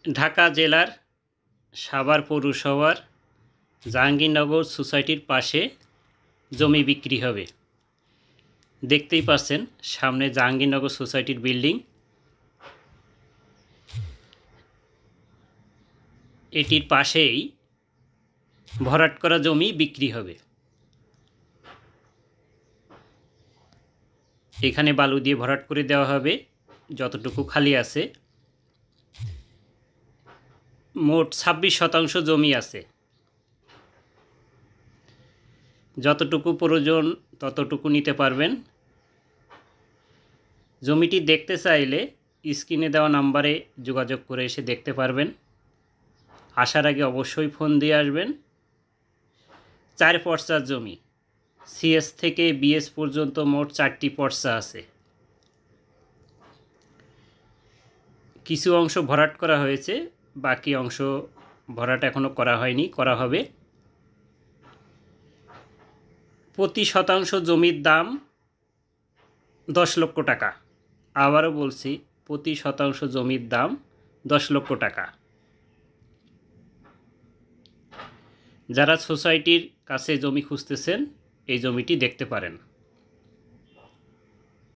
ঢাকা জেলার সাভার পৌরসভার জাহাঙ্গীরনগর সোসাইটির পাশে জমি বিক্রি হবে। দেখতেই পাচ্ছেন সামনে জাহাঙ্গীরনগর সোসাইটির বিল্ডিং। এটির পাশেই ভরাট করা জমি বিক্রি হবে। এখানে বালু দিয়ে ভরাট করে দেওয়া হবে যতটুকু খালি আছে। মোট 26% জমি আছে। যতটুকু প্রয়োজন ততটুকু নিতে পারবেন। জমিটি দেখতে চাইলে স্ক্রিনে দেওয়া নাম্বারে যোগাযোগ করে এসে দেখতে পারবেন। আসার আগে অবশ্যই ফোন দিয়ে আসবেন। 4 পর্চার জমি, সিএস থেকে বিএস পর্যন্ত মোট 4টি পর্চা আছে। কিছু অংশ ভরাট করা হয়েছে, বাকি অংশ ভরাট এখনও করা হয়নি, করা হবে। প্রতি শতাংশ জমির দাম 10 লক্ষ টাকা। আবারও বলছি, প্রতি শতাংশ জমির দাম 10 লক্ষ টাকা। যারা সোসাইটির কাছে জমি খুঁজতেছেন এই জমিটি দেখতে পারেন।